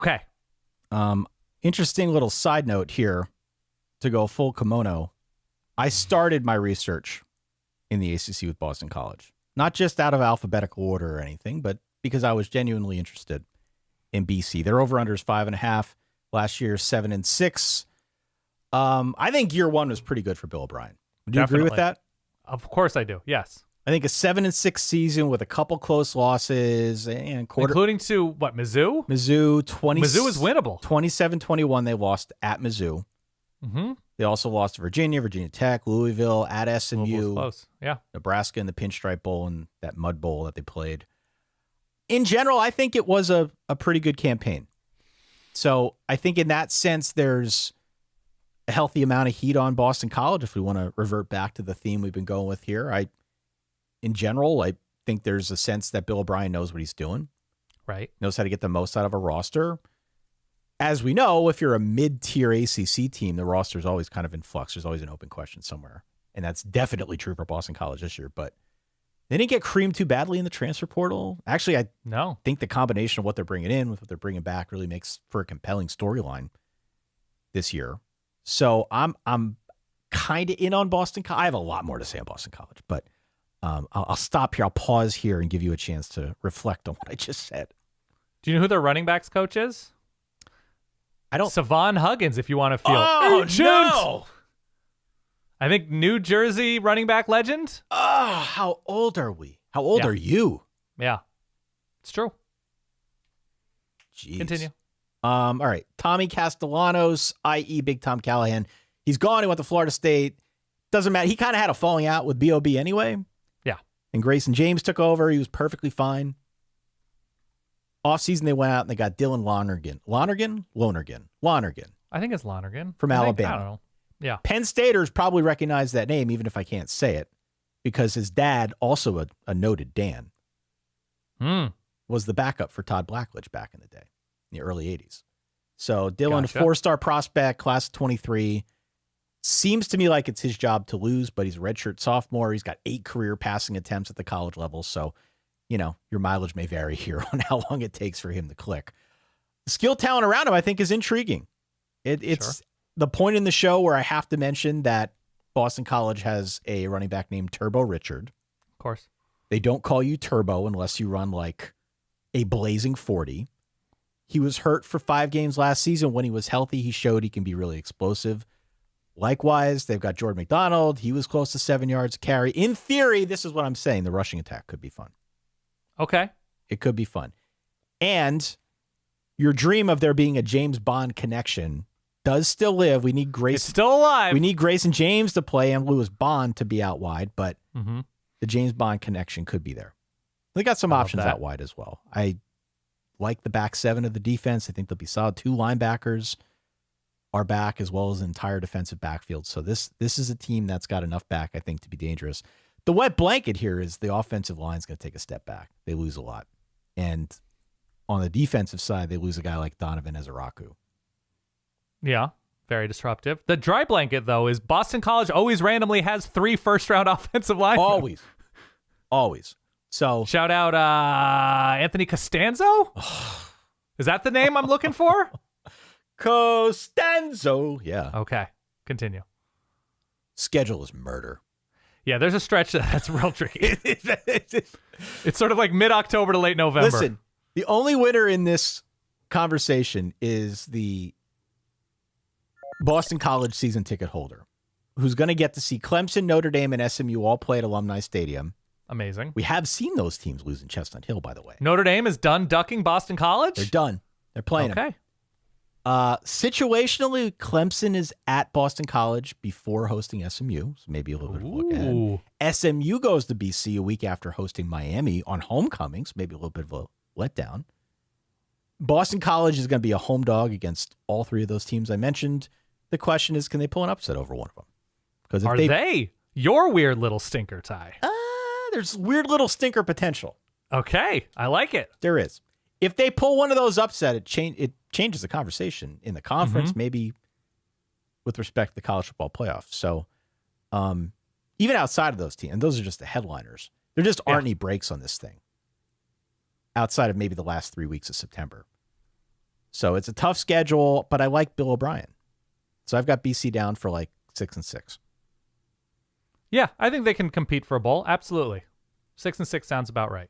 Okay. Interesting little side note here to go full kimono. I started my research in the ACC with Boston College, not just out of alphabetical order or anything, but because I was genuinely interested in BC. Their over-under is 5.5. Last year, 7-6. I think year one was pretty good for Bill O'Brien. Would you agree with that? Of course I do. Yes. I think a 7-6 season with a couple close losses and including to what, Mizzou? Mizzou is winnable. 27-21 they lost at Mizzou. Mm-hmm. They also lost to Virginia Tech, Louisville, at SMU, close. Yeah. Nebraska in the Pinstripe Bowl and that Mud Bowl that they played. In general, I think it was a pretty good campaign. So I think in that sense, there's a healthy amount of heat on Boston College if we want to revert back to the theme we've been going with here. In general, I think there's a sense that Bill O'Brien knows what he's doing. Right. Knows how to get the most out of a roster. As we know, if you're a mid-tier ACC team, the roster is always kind of in flux. There's always an open question somewhere. And that's definitely true for Boston College this year. But they didn't get creamed too badly in the transfer portal. Actually, I think the combination of what they're bringing in with what they're bringing back really makes for a compelling storyline this year. So I'm kind of in on Boston College. I have a lot more to say on Boston College, but I'll stop here. I'll pause here and give you a chance to reflect on what I just said. Do you know who their running backs coach is? I don't. Savon Huggins, if you want to feel urgent. No! I think New Jersey running back legend. Oh, how old are we? How old are you? Yeah, it's true. Jeez. Continue. All right. Tommy Castellanos, i.e. Big Tom Callahan. He's gone. He went to Florida State. Doesn't matter. He kind of had a falling out with B.O.B. anyway. Yeah. And Grayson James took over. He was perfectly fine. Offseason, they went out and they got Dylan Lonergan. I think it's Lonergan. From Alabama. I don't know. Yeah. Penn Staters probably recognize that name, even if I can't say it, because his dad, also a noted Dan, was the backup for Todd Blackledge back in the day, in the early 80s. So Dylan, Gotcha. 4-star prospect, class of 23. Seems to me like it's his job to lose, but he's a redshirt sophomore. He's got 8 career passing attempts at the college level. So, your mileage may vary here on how long it takes for him to click. The skill talent around him, I think, is intriguing. It's the point in the show where I have to mention that Boston College has a running back named Turbo Richard. Of course. They don't call you Turbo unless you run like a blazing 40. He was hurt for 5 games last season. When he was healthy, he showed he can be really explosive. Likewise, they've got Jordan McDonald. He was close to 7 yards a carry. In theory, this is what I'm saying. The rushing attack could be fun. Okay. It could be fun. And your dream of there being a James Bond connection does still live. We need Grace. It's still alive. We need Grayson James to play and Lewis Bond to be out wide, but the James Bond connection could be there. They got some options out wide as well. I like the back 7 of the defense. I think they'll be solid. 2 linebackers are back as well as an entire defensive backfield. So this is a team that's got enough back, I think, to be dangerous. The wet blanket here is the offensive line is going to take a step back. They lose a lot. And on the defensive side, they lose a guy like Donovan Ezeraku. Yeah, very disruptive. The dry blanket, though, is Boston College always randomly has 3 first-round offensive linemen. Always. So shout out Anthony Costanzo? Is that the name I'm looking for? Costanzo. Yeah. Okay, continue. Schedule is murder. Yeah, there's a stretch that's real tricky. It's sort of like mid-October to late November. Listen, the only winner in this conversation is the Boston College season ticket holder, who's going to get to see Clemson, Notre Dame, and SMU all play at Alumni Stadium. Amazing. We have seen those teams lose in Chestnut Hill, by the way. Notre Dame is done ducking Boston College? They're done. They're playing them. Situationally, Clemson is at Boston College before hosting SMU, so maybe a little bit of a look ahead. SMU goes to BC a week after hosting Miami on homecoming, so maybe a little bit of a letdown. Boston College is going to be a home dog against all 3 of those teams I mentioned. The question is, can they pull an upset over one of them? Because Are they your weird little stinker, Ty? There's weird little stinker potential. Okay, I like it. There is. If they pull one of those upset, it changes the conversation in the conference, maybe with respect to the college football playoffs. So even outside of those teams, and those are just the headliners, there just aren't any breaks on this thing outside of maybe the last 3 weeks of September. So it's a tough schedule, but I like Bill O'Brien. So I've got BC down for like 6-6. Yeah, I think they can compete for a bowl. Absolutely. 6-6 sounds about right.